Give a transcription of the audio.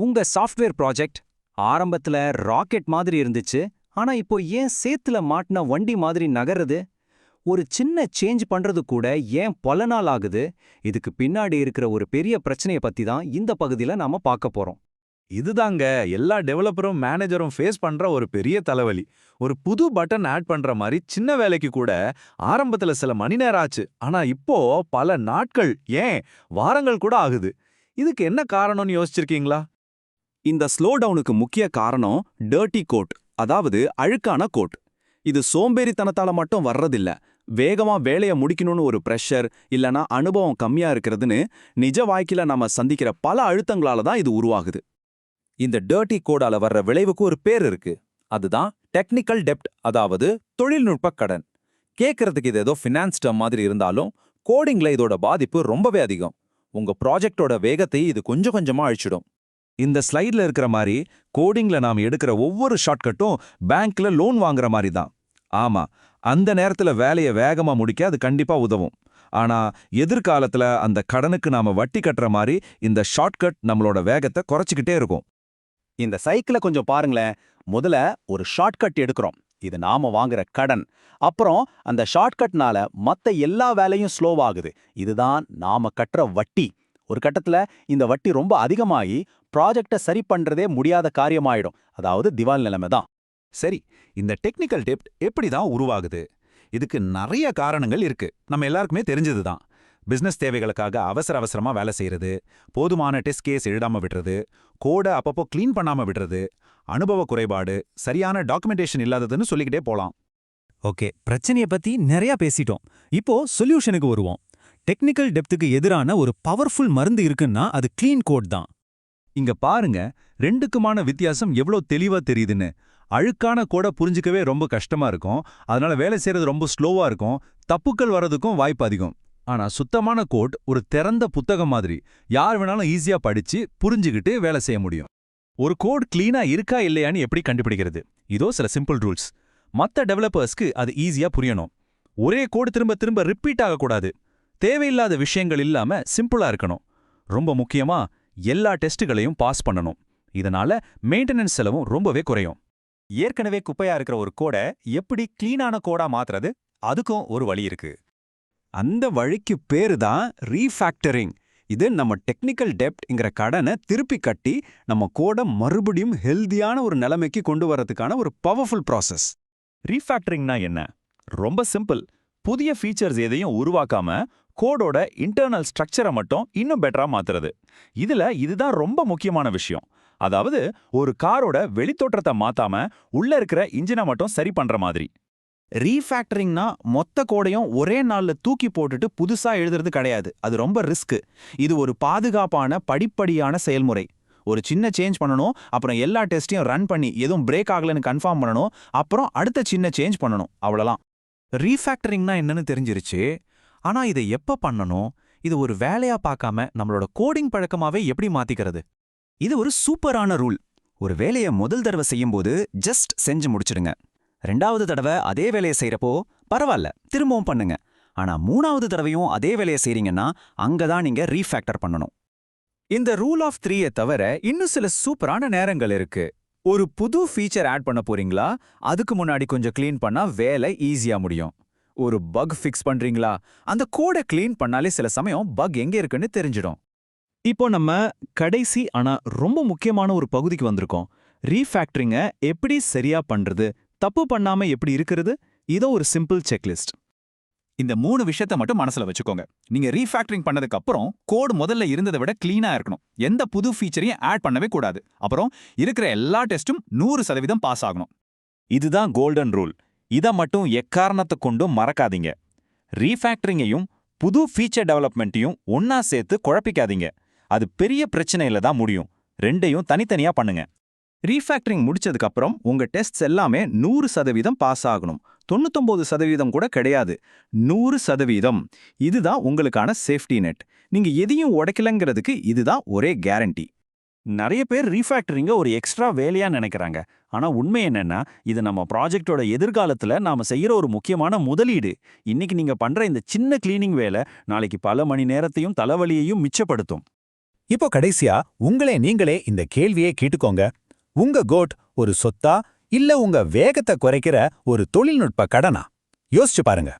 உங்க software project ஆரம்பத்துல rocket மாதிரி இருந்துச்சு, ஆனா இப்போ ஏன் சேத்துல மாட்டின வண்டி மாதிரி நகருது? ஒரு சின்ன சேஞ்ச் பண்றது கூட ஏன் பல நாள் ஆகுது? இதுக்கு பின்னாடி இருக்கிற ஒரு பெரிய பிரச்சனைய பத்தி தான் இந்த பகுதியில நாம பார்க்க போறோம். இதுதாங்க எல்லா டெவலப்பரும் மேனேஜரும் ஃபேஸ் பண்ற ஒரு பெரிய தலைவலி. ஒரு புது பட்டன் ஆட் பண்ற மாதிரி சின்ன வேலைக்கு கூட ஆரம்பத்துல சில மணி நேரம் ஆச்சு. ஆனா இப்போ பல நாட்கள், ஏன் வாரங்கள் கூட ஆகுது. இதுக்கு என்ன காரணம்னு யோசிச்சிருக்கீங்களா? இந்த ஸ்லோ டவுனுக்கு முக்கிய காரணம் டர்ட்டி கோட், அதாவது அழுக்கான கோட். இது சோம்பேறித்தனத்தால மட்டும் வர்றதில்ல. வேகமா வேலைய முடிக்கணும்னு ஒரு பிரஷர் இல்லனா அனுபவம் கம்மியா இருக்கிறதுன்னு நிஜ வாழ்க்கையில நாம சந்திக்கிற பல அழுத்தங்களால தான் இது உருவாகுது. இந்த டர்ட்டி கோடால வர்ற விளைவுக்கு ஒரு பேர் இருக்கு. அதுதான் டெக்னிக்கல் டெப்ட், அதாவது தொழில்நுட்ப கடன். கேட்கறதுக்கு இது ஏதோ ஃபினான்ஸ் டர்ம் மாதிரி இருந்தாலும் கோடிங்ல இதோட பாதிப்பு ரொம்பவே அதிகம். உங்க ப்ராஜெக்டோட வேகத்தை இது கொஞ்சம் கொஞ்சமா அழிச்சிடும். இந்த ஸ்லைட்ல இருக்கிற மாதிரி கோடிங்ல நாம் எடுக்கிற ஒவ்வொரு ஷார்ட்கட்டும் பேங்க்ல லோன் வாங்குற மாதிரி தான். ஆமா, அந்த நேரத்துல வேலையை வேகமா முடிக்க அது கண்டிப்பா உதவும். ஆனா எதிர்காலத்துல அந்த கடனுக்கு நாம வட்டி கட்டுற மாதிரி இந்த ஷார்ட்கட் நம்மளோட வேகத்தை குறைச்சிக்கிட்டே இருக்கும். இந்த சைக்கிளை கொஞ்சம் பாருங்களேன். முதல்ல ஒரு ஷார்ட்கட் எடுக்கிறோம், இது நாம வாங்குற கடன். அப்புறம் அந்த ஷார்ட்கட்னால மத்த எல்லா வேலையும் ஸ்லோவாகுது, இதுதான் நாம கட்டுற வட்டி. ஒரு கட்டத்துல இந்த வட்டி ரொம்ப அதிகமாகி ப்ராஜெக்டை சரி பண்றதே முடியாத காரியமாயிடும், அதாவது திவால் நிலைமை தான். சரி, இந்த டெக்னிக்கல் டெப்ட் எப்படி தான் உருவாகுது? இதுக்கு நிறைய காரணங்கள் இருக்கு, நம்ம எல்லாருக்குமே தெரிஞ்சதுதான். பிசினஸ் தேவைகளுக்காக அவசர அவசரமா வேலை செய்யறது, போதுமான டெஸ்ட் கேஸ் எழுதாம விடுறது, கோடை அப்பப்போ க்ளீன் பண்ணாம விடுறது, அனுபவ குறைபாடு, சரியான டாக்குமெண்டேஷன் இல்லாததுன்னு சொல்லிக்கிட்டே போலாம். ஓகே, பிரச்சனைய பத்தி நிறைய பேசிட்டோம். இப்போ சொல்யூஷனுக்கு வருவோம். டெக்னிக்கல் டெப்த்துக்கு எதிரான ஒரு பவர்ஃபுல் மருந்து இருக்குன்னா அது க்ளீன் கோட் தான். இங்க பாருங்க, ரெண்டுக்குமான வித்தியாசம் எவ்வளோ தெளிவா தெரியுதுன்னு. அழுக்கான கோடை புரிஞ்சிக்கவே ரொம்ப கஷ்டமா இருக்கும், அதனால வேலை செய்யறது ரொம்ப ஸ்லோவா இருக்கும், தப்புக்கள் வர்றதுக்கும் வாய்ப்பு அதிகம். ஆனா சுத்தமான கோட் ஒரு திறந்த புத்தகம் மாதிரி, யார் வேணாலும் ஈஸியா படிச்சு புரிஞ்சுக்கிட்டு வேலை செய்ய முடியும். ஒரு கோட் கிளீனா இருக்கா இல்லையான்னு எப்படி கண்டுபிடிக்கிறது? இதோ சில சிம்பிள் ரூல்ஸ். மற்ற டெவலப்பர்ஸ்க்கு அது ஈஸியா புரியணும். ஒரே கோட் திரும்ப திரும்ப ரிப்பீட் ஆகக்கூடாது. தேவையில்லாத விஷயங்கள் இல்லாம சிம்பிளா இருக்கணும். ரொம்ப முக்கியமா எல்லா டெஸ்ட்டுகளையும் பாஸ் பண்ணணும். இதனால மெயின்டெனன்ஸ் செலவும் ரொம்பவே குறையும். ஏற்கனவே குப்பையா இருக்கிற ஒரு கோடை எப்படி கிளீனான கோடா மாத்துறது? அதுக்கும் ஒரு வழி இருக்கு. அந்த வழிக்கு பேரு தான் ரீஃபேக்டரிங். இது நம்ம டெக்னிக்கல் டெப்ட்ங்கிற கடனை திருப்பி கட்டி நம்ம கோடை மறுபடியும் ஹெல்தியான ஒரு நிலைமைக்கு கொண்டு வரதுக்கான ஒரு பவர்ஃபுல் ப்ராசஸ். ரீஃபேக்டரிங்னா என்ன? ரொம்ப சிம்பிள். புதிய ஃபீச்சர்ஸ் எதையும் உருவாக்காம கோடோட இன்டர்னல் ஸ்ட்ரக்சரை மட்டும் இன்னும் பெட்டரா மாத்துறது. இதுதான் ரொம்ப முக்கியமான விஷயம். அதாவது ஒரு காரோட வெளித்தோற்றத்தை மாத்தாம உள்ள இருக்கிற இன்ஜினை மட்டும் சரி பண்ற மாதிரி. ரீஃபேக்டரிங்னா மொத்த கோடையும் ஒரே நாள்ல தூக்கி போட்டுட்டு புதுசா எழுதுறது கிடையாது. அது ரொம்ப ரிஸ்க். இது ஒரு பாதுகாப்பான படிப்படியான செயல்முறை. ஒரு சின்ன சேஞ்ச் பண்ணணும், அப்புறம் எல்லா டெஸ்டையும் ரன் பண்ணி எதுவும் பிரேக் ஆகலன்னு கன்ஃபார்ம் பண்ணணும், அப்புறம் அடுத்த சின்ன சேஞ்ச் பண்ணணும், அவ்வளவுதான். ரீஃபேக்டரிங்னா என்னன்னு தெரிஞ்சிருச்சு. ஆனா இதை எப்ப பண்ணணும்? இது ஒரு வேலையா பார்க்காம நம்மளோட கோடிங் பழக்கமாவே எப்படி மாத்திக்கிறது? இது ஒரு சூப்பரான ரூல். ஒரு வேலையை முதல் தடவை செய்யும்போது ஜஸ்ட் செஞ்சு முடிச்சிடுங்க. 2வது தடவை அதே வேலையை செய்யறப்போ பரவாயில்ல, திரும்பவும் பண்ணுங்க. ஆனா 3வது தடவையும் அதே வேலையை செய்றீங்கன்னா அங்கதான் நீங்க ரீஃபேக்டர் பண்ணணும். இந்த ரூல் ஆஃப் 3 தவிர இன்னும் சில சூப்பரான நேரங்கள் இருக்கு. ஒரு புது ஃபீச்சர் ஆட் பண்ண போறீங்களா? அதுக்கு முன்னாடி கொஞ்சம் க்ளீன் பண்ணா வேலை ஈஸியா முடியும். ஒரு பக் ஃபிக்ஸ் பண்றீங்களா? அந்த கோடை க்ளீன் பண்ணாலே சில சமயம் பக் எங்க இருக்குன்னு தெரிஞ்சிடும். இப்போ நம்ம கடைசி ஆனா ரொம்ப முக்கியமான ஒரு பகுதிக்கு வந்திருக்கோம். ரீஃபேக்டரிங்க எப்படி சரியா பண்றது, தப்பு பண்ணாம எப்படி இருக்கிறது? இதோ ஒரு சிம்பிள் செக்லிஸ்ட். இந்த 3 விஷயத்த மட்டும் மனசுல வச்சுக்கோங்க. நீங்க ரீஃபேக்டரிங் பண்ணதுக்கு அப்புறம் கோட் முதல்ல இருந்ததை விட கிளீனா இருக்கணும். எந்த புது ஃபீச்சரையும் ஆட் பண்ணவே கூடாது. அப்புறம் இருக்கிற எல்லா டெஸ்டும் 100% பாஸ் ஆகணும். இதுதான் கோல்டன் ரூல். இதை மட்டும் எக்காரணத்தை கொண்டும் மறக்காதீங்க. ரீஃபேக்டரிங்கையும் புது ஃபீச்சர் டெவலப்மெண்ட்டையும் ஒன்னா சேர்த்து குழப்பிக்காதீங்க. அது பெரிய பிரச்சனையில தான் முடியும். ரெண்டையும் தனித்தனியா பண்ணுங்க. ரீஃபேக்டரிங் முடிச்சதுக்கு அப்புறம் உங்க டெஸ்ட்ஸ் எல்லாமே 100% பாஸ் ஆகணும். 99% கூட கிடையாது, 100%. இதுதான் உங்களுக்கான சேஃப்டி நெட். நீங்க எதையும் உடைக்கலங்கிறதுக்கு இதுதான் ஒரே கேரண்டி. நிறைய பேர் ரீஃபேக்டரிங்க ஒரு எக்ஸ்ட்ரா வேலையா நினைக்கிறாங்க. ஆனா உண்மை என்னன்னா, இது நம்ம ப்ராஜெக்டோட எதிர்காலத்துல நாம செய்யற ஒரு முக்கியமான முதலீடு. இன்னைக்கு நீங்க பண்ற இந்த சின்ன கிளீனிங் வேலை நாளைக்கு பல மணி நேரத்தையும் தலைவலியையும் மிச்சப்படுத்தும். இப்போ கடைசியா நீங்களே இந்த கேள்வியே கேட்டுக்கோங்க. உங்க கோட் ஒரு சொத்தா இல்ல உங்க வேகத்தை குறைக்கிற ஒரு தொழில்நுட்ப கடனா? யோசிச்சு பாருங்க.